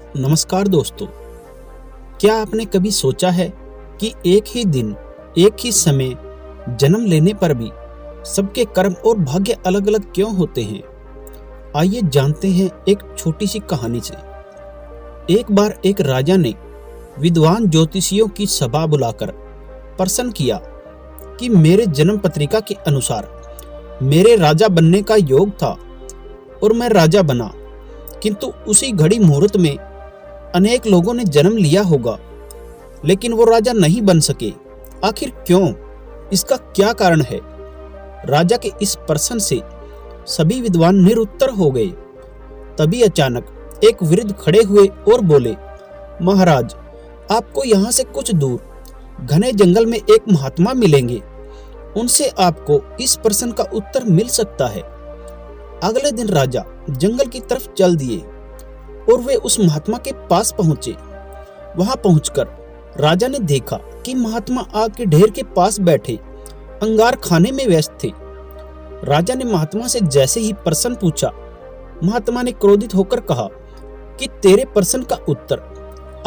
नमस्कार दोस्तों। क्या आपने कभी सोचा है कि एक ही दिन, एक ही समय जन्म लेने पर भी सबके कर्म और भाग्य अलग अलग क्यों होते हैं? आइए जानते हैं एक छोटी सी कहानी से। एक बार एक राजा ने विद्वान ज्योतिषियों की सभा बुलाकर प्रश्न किया कि मेरे जन्म पत्रिका के अनुसार मेरे राजा बनने का योग था और मैं राजा बना, किंतु उसी घड़ी मुहूर्त में अनेक लोगों ने जन्म लिया होगा लेकिन वो राजा नहीं बन सके। आखिर क्यों? इसका क्या कारण है? राजा के इस प्रश्न से सभी विद्वान निरुत्तर हो गए। तभी अचानक एक वृद्ध खड़े हुए और बोले, महाराज, आपको यहाँ से कुछ दूर घने जंगल में एक महात्मा मिलेंगे। उनसे आपको इस प्रश्न का उत्तर मिल सकता है। अगले दिन राजा जंगल की तरफ चल दिए और वे उस महात्मा के पास पहुंचे। वहां पहुंचकर राजा ने देखा कि महात्मा आग के ढेर के पास बैठे अंगार खाने में व्यस्त थे। राजा ने महात्मा से जैसे ही प्रश्न पूछा, महात्मा ने क्रोधित होकर कहा कि तेरे प्रश्न का उत्तर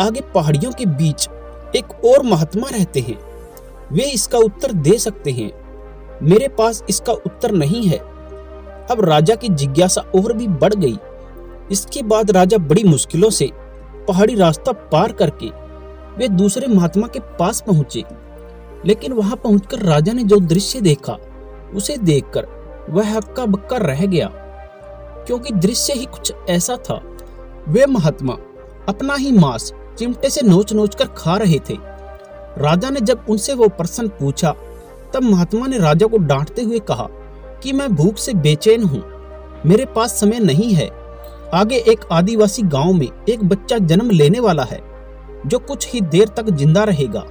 आगे पहाड़ियों के बीच एक और महात्मा रहते हैं, वे इसका उत्तर दे सकते हैं। मेरे पास इसका उत्तर नहीं है। अब राजा की जिज्ञासा और भी बढ़ गई। इसके बाद राजा बड़ी मुश्किलों से पहाड़ी रास्ता पार करके वे दूसरे महात्मा के पास पहुंचे। लेकिन वहां पहुंचकर राजा ने जो दृश्य देखा उसे देखकर वह हक्का बक्का रह गया, क्योंकि दृश्य ही कुछ ऐसा था। वे महात्मा अपना ही मांस चिमटे से नोच नोच कर खा रहे थे। राजा ने जब उनसे वो प्रश्न पूछा तब महात्मा ने राजा को डांटते हुए कहा कि मैं भूख से बेचैन हूँ, मेरे पास समय नहीं है। आगे एक आदिवासी गांव में एक बच्चा जन्म लेने वाला है जो कुछ ही देर तक जिंदा रहेगा।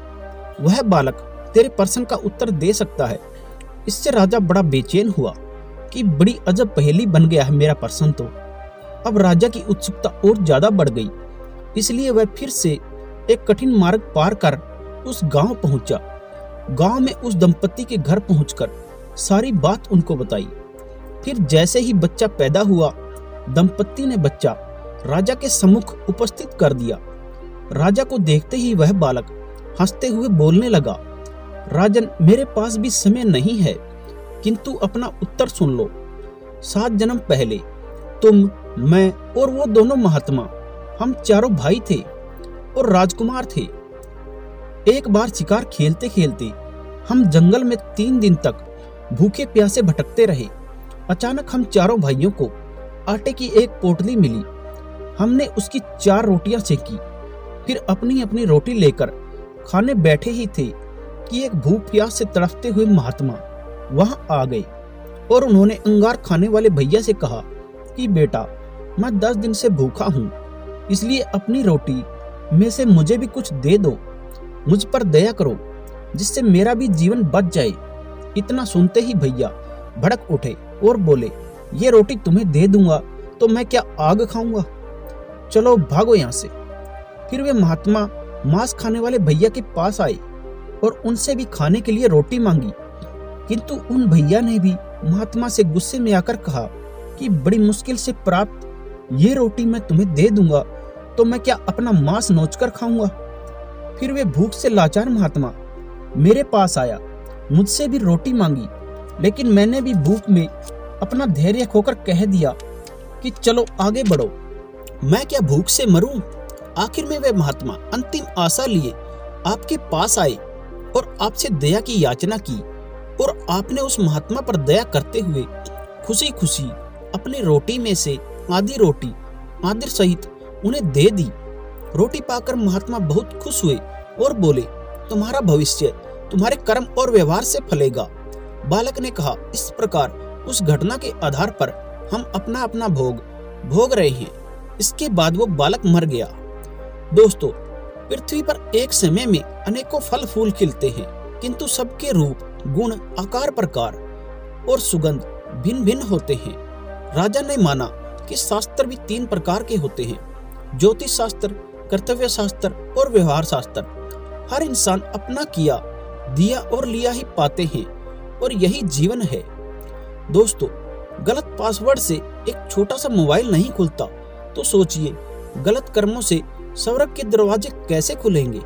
वह बालक तेरे प्रश्न का उत्तर दे सकता है। इससे राजा बड़ा बेचैन हुआ कि बड़ी अजब पहेली बन गया है मेरा प्रश्न तो। अब राजा की उत्सुकता और ज्यादा बढ़ गई, इसलिए वह फिर से एक कठिन मार्ग पार कर उस गांव पहुंचा। गांव में उस दंपत्ति के घर पहुंचकर सारी बात उनको बताई। फिर जैसे ही बच्चा पैदा हुआ, दंपत्ति ने बच्चा राजा के सम्मुख उपस्थित कर दिया। राजा को देखते ही वह बालक हंसते हुए बोलने लगा, राजन, मेरे पास भी समय नहीं है, किंतु अपना उत्तर सुन लो। 7 जन्म पहले तुम, मैं और वो दोनों महात्मा, हम चारों भाई थे और राजकुमार थे। एक बार शिकार खेलते खेलते हम जंगल में 3 दिन तक भूखे प्यासे भटकते रहे। अचानक हम चारों भाइयों को आटे की एक पोटली मिली। हमने उसकी 4 रोटियां सेकी, फिर अपनी अपनी रोटी लेकर खाने बैठे ही थे कि एक भूख प्यास से तड़पते हुए महात्मा वहां आ गए और उन्होंने अंगार खाने वाले भैया से कहा कि बेटा, मैं 10 दिन से भूखा हूँ, इसलिए अपनी रोटी में से मुझे भी कुछ दे दो। मुझ पर दया करो, जिससे मेरा भी जीवन बच जाए। इतना सुनते ही भैया भड़क उठे और बोले, ये रोटी तुम्हें दे दूंगा तो मैं क्या आग खाऊंगा? चलो भागो यहाँ से। फिर वे महात्मा मांस खाने वाले भैया के पास आए और उनसे भी खाने के लिए रोटी मांगी, किंतु उन भैया ने भी महात्मा से गुस्से में आकर कहा कि बड़ी मुश्किल से प्राप्त ये रोटी मैं तुम्हें दे दूंगा तो मैं क्या अपना मांस नोचकर खाऊंगा? फिर वे भूख से लाचार महात्मा मेरे पास आया, मुझसे भी रोटी मांगी, लेकिन मैंने भी भूख में अपना धैर्य खोकर कह दिया कि चलो आगे बढ़ो, मैं क्या भूख से मरूं? आखिर में वे महात्मा अंतिम आशा लिए आपके पास आए और आपसे दया की याचना की और आपने उस महात्मा पर दया करते हुए खुशी खुशी अपनी रोटी में से आधी रोटी आदर सहित उन्हें दे दी। रोटी पाकर महात्मा बहुत खुश हुए और बोले, तुम्हारा भविष्य तुम्हारे कर्म और व्यवहार से फलेगा। बालक ने कहा, इस प्रकार उस घटना के आधार पर हम अपना अपना भोग रहे हैं। इसके बाद वो बालक मर गया। दोस्तों, पृथ्वी पर एक समय में अनेकों फल फूल खिलते हैं, किंतु सबके रूप, गुण, आकार, प्रकार और सुगंध भिन्न भिन्न होते हैं। राजा ने माना कि शास्त्र भी 3 प्रकार के होते हैं, ज्योतिष शास्त्र, कर्तव्य शास्त्र और व्यवहार शास्त्र। हर इंसान अपना किया, दिया और लिया ही पाते हैं और यही जीवन है। दोस्तों, गलत पासवर्ड से एक छोटा सा मोबाइल नहीं खुलता, तो सोचिए गलत कर्मों से स्वर्ग के दरवाजे कैसे खुलेंगे।